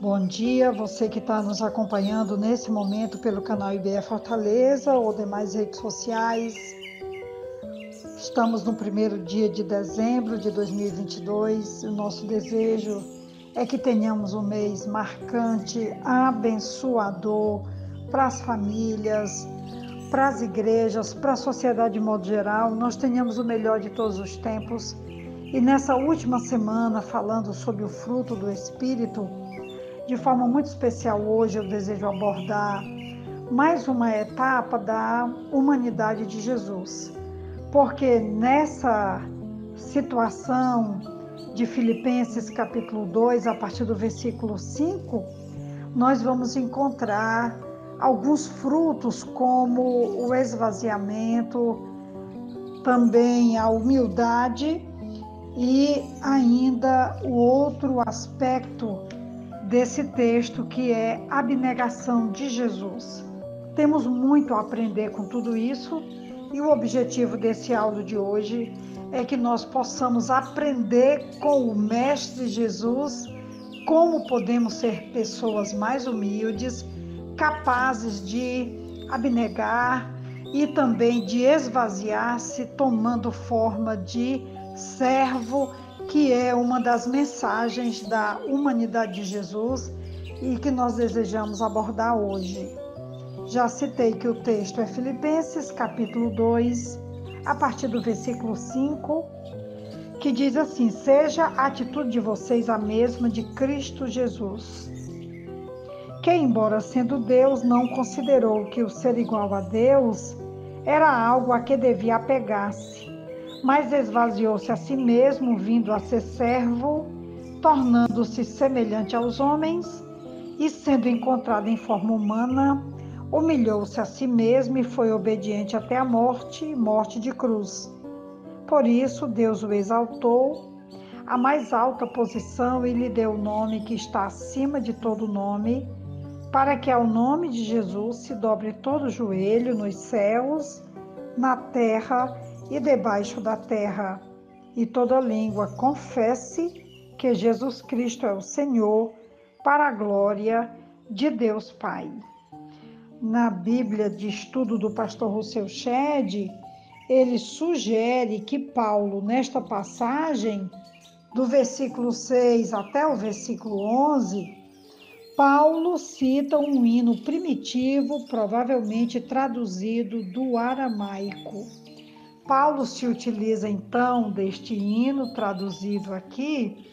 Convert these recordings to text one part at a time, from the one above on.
Bom dia, você que está nos acompanhando nesse momento pelo canal IBE Fortaleza ou demais redes sociais. Estamos no primeiro dia de dezembro de 2022 e o nosso desejo é que tenhamos um mês marcante, abençoador para as famílias, para as igrejas, para a sociedade de modo geral. Nós tenhamos o melhor de todos os tempos. E nessa última semana, falando sobre o fruto do Espírito, de forma muito especial hoje eu desejo abordar mais uma etapa da humanidade de Jesus. Porque nessa situação de Filipenses capítulo 2, a partir do versículo 5, nós vamos encontrar alguns frutos como o esvaziamento, também a humildade e ainda o outro aspecto desse texto, que é a abnegação de Jesus. Temos muito a aprender com tudo isso e o objetivo desse áudio de hoje é que nós possamos aprender com o Mestre Jesus como podemos ser pessoas mais humildes, capazes de abnegar e também de esvaziar-se, tomando forma de servo, que é uma das mensagens da humanidade de Jesus e que nós desejamos abordar hoje. Já citei que o texto é Filipenses, capítulo 2, a partir do versículo 5, que diz assim: seja a atitude de vocês a mesma de Cristo Jesus, que, embora sendo Deus, não considerou que o ser igual a Deus era algo a que devia apegar-se, mas esvaziou-se a si mesmo, vindo a ser servo, tornando-se semelhante aos homens, e sendo encontrado em forma humana, humilhou-se a si mesmo e foi obediente até a morte, morte de cruz. Por isso, Deus o exaltou à mais alta posição e lhe deu o nome que está acima de todo nome, para que ao nome de Jesus se dobre todo o joelho nos céus, na terra e debaixo da terra, e toda língua confesse que Jesus Cristo é o Senhor, para a glória de Deus Pai. Na Bíblia de Estudo do pastor Rousseau Shedd, ele sugere que Paulo, nesta passagem, do versículo 6 até o versículo 11, Paulo cita um hino primitivo, provavelmente traduzido do aramaico. Paulo se utiliza então deste hino traduzido aqui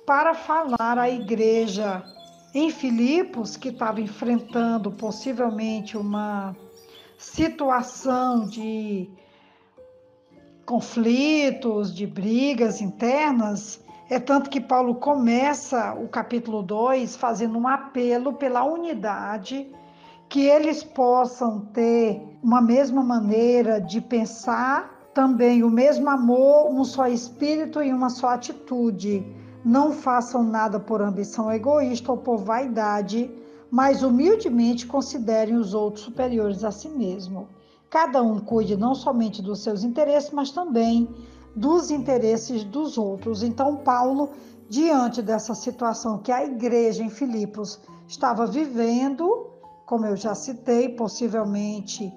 para falar à igreja em Filipos, que estava enfrentando possivelmente uma situação de conflitos, de brigas internas. É tanto que Paulo começa o capítulo 2 fazendo um apelo pela unidade, que eles possam ter uma mesma maneira de pensar, também o mesmo amor, um só espírito e uma só atitude. Não façam nada por ambição egoísta ou por vaidade, mas humildemente considerem os outros superiores a si mesmo. Cada um cuide não somente dos seus interesses, mas também dos interesses dos outros. Então, Paulo, diante dessa situação que a igreja em Filipos estava vivendo, como eu já citei, possivelmente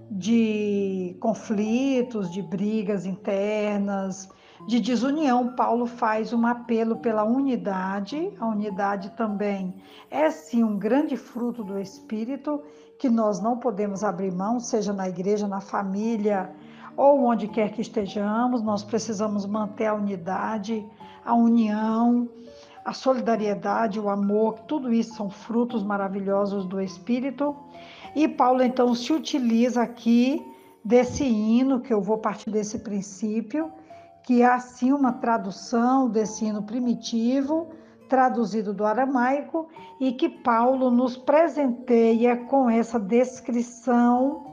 de conflitos, de brigas internas, de desunião, Paulo faz um apelo pela unidade. A unidade também é sim um grande fruto do Espírito, que nós não podemos abrir mão, seja na igreja, na família ou onde quer que estejamos. Nós precisamos manter a unidade, a união, a solidariedade, o amor. Tudo isso são frutos maravilhosos do Espírito. E Paulo então se utiliza aqui desse hino, que eu vou partir desse princípio, que é assim uma tradução desse hino primitivo, traduzido do aramaico, e que Paulo nos presenteia com essa descrição,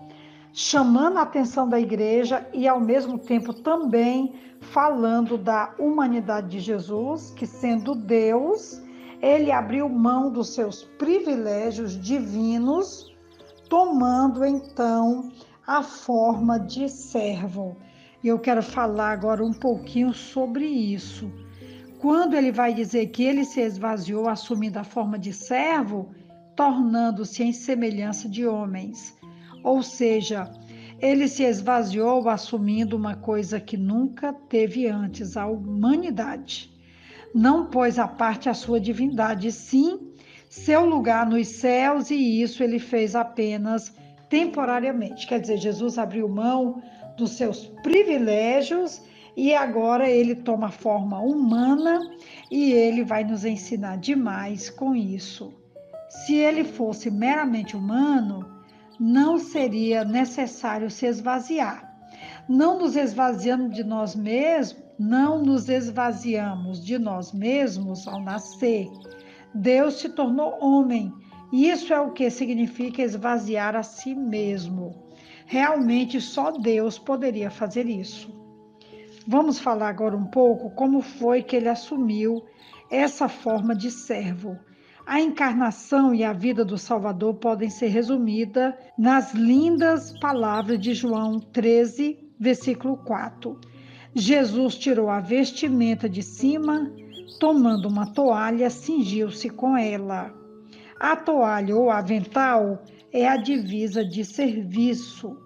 chamando a atenção da igreja e ao mesmo tempo também falando da humanidade de Jesus, que sendo Deus, ele abriu mão dos seus privilégios divinos, tomando então a forma de servo. E eu quero falar agora um pouquinho sobre isso. quando ele vai dizer que ele se esvaziou assumindo a forma de servo, tornando-se em semelhança de homens. Ou seja, ele se esvaziou assumindo uma coisa que nunca teve antes, a humanidade. Não pôs à parte a sua divindade, sim, seu lugar nos céus, e isso ele fez apenas temporariamente. Quer dizer, Jesus abriu mão dos seus privilégios e agora ele toma forma humana e ele vai nos ensinar demais com isso. Se ele fosse meramente humano, não seria necessário se esvaziar. Não nos esvaziamos de nós mesmos, não nos esvaziamos de nós mesmos ao nascer. Deus se tornou homem. Isso é o que significa esvaziar a si mesmo. Realmente só Deus poderia fazer isso. Vamos falar agora um pouco como foi que ele assumiu essa forma de servo. A encarnação e a vida do Salvador podem ser resumidas nas lindas palavras de João 13, versículo 4. Jesus tirou a vestimenta de cima, tomando uma toalha, cingiu-se com ela. A toalha ou avental é a divisa de serviço.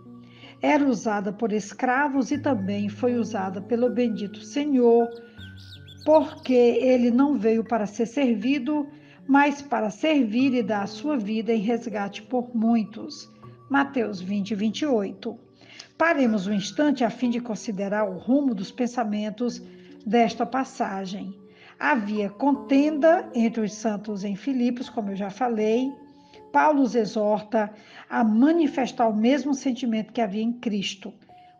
Era usada por escravos e também foi usada pelo bendito Senhor, porque ele não veio para ser servido, mas para servir e dar a sua vida em resgate por muitos. Mateus 20, 28. Paremos um instante a fim de considerar o rumo dos pensamentos desta passagem. Havia contenda entre os santos em Filipos, como eu já falei. Paulo os exorta a manifestar o mesmo sentimento que havia em Cristo.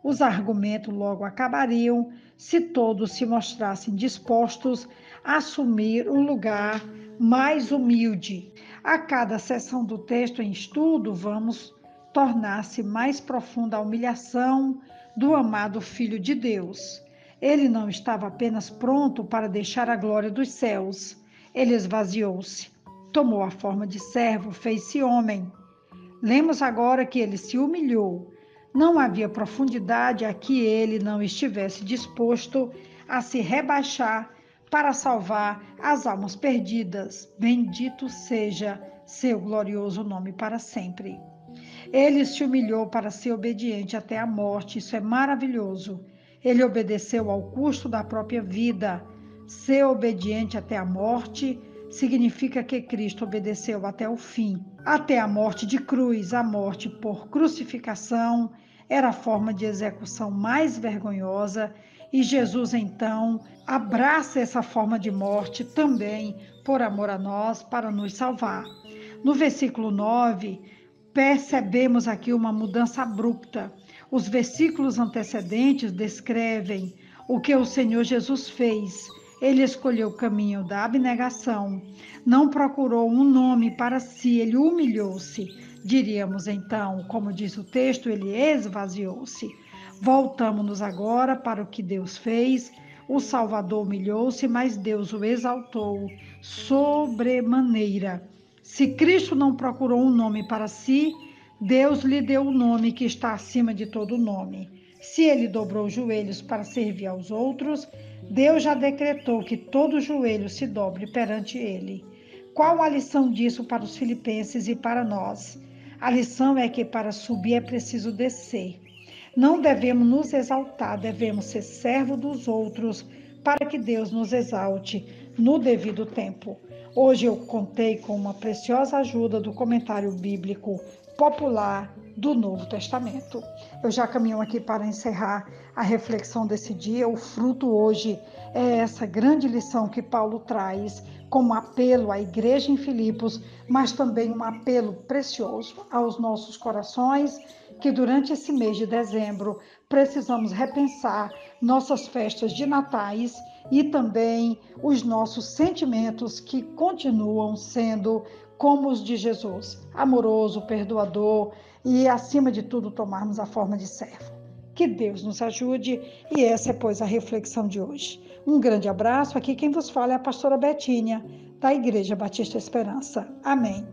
Os argumentos logo acabariam se todos se mostrassem dispostos a assumir o lugar mais humilde. A cada sessão do texto em estudo, vamos tornar-se mais profunda a humilhação do amado Filho de Deus. Ele não estava apenas pronto para deixar a glória dos céus. Ele esvaziou-se, tomou a forma de servo, fez-se homem. Lemos agora que ele se humilhou. Não havia profundidade a que ele não estivesse disposto a se rebaixar para salvar as almas perdidas. Bendito seja seu glorioso nome para sempre. Ele se humilhou para ser obediente até a morte. Isso é maravilhoso. Ele obedeceu ao custo da própria vida. Ser obediente até a morte significa que Cristo obedeceu até o fim. Até a morte de cruz, a morte por crucificação, era a forma de execução mais vergonhosa, e Jesus então abraça essa forma de morte também por amor a nós, para nos salvar. No versículo 9, percebemos aqui uma mudança abrupta. Os versículos antecedentes descrevem o que o Senhor Jesus fez. Ele escolheu o caminho da abnegação, não procurou um nome para si, ele humilhou-se. Diríamos então, como diz o texto, ele esvaziou-se. Voltamos-nos agora para o que Deus fez. O Salvador humilhou-se, mas Deus o exaltou sobremaneira. Se Cristo não procurou um nome para si, Deus lhe deu o nome que está acima de todo nome. Se ele dobrou os joelhos para servir aos outros, Deus já decretou que todo joelho se dobre perante ele. Qual a lição disso para os filipenses e para nós? A lição é que para subir é preciso descer. Não devemos nos exaltar, devemos ser servos dos outros para que Deus nos exalte no devido tempo. Hoje eu contei com uma preciosa ajuda do comentário bíblico popular do Novo Testamento. Eu já caminho aqui para encerrar a reflexão desse dia. O fruto hoje é essa grande lição que Paulo traz como apelo à igreja em Filipos, mas também um apelo precioso aos nossos corações, que durante esse mês de dezembro precisamos repensar nossas festas de natais e também os nossos sentimentos que continuam sendo como os de Jesus, amoroso, perdoador e, acima de tudo, tomarmos a forma de servo. Que Deus nos ajude, e essa é, pois, a reflexão de hoje. Um grande abraço. Aqui quem vos fala é a pastora Betinha, da Igreja Batista Esperança. Amém.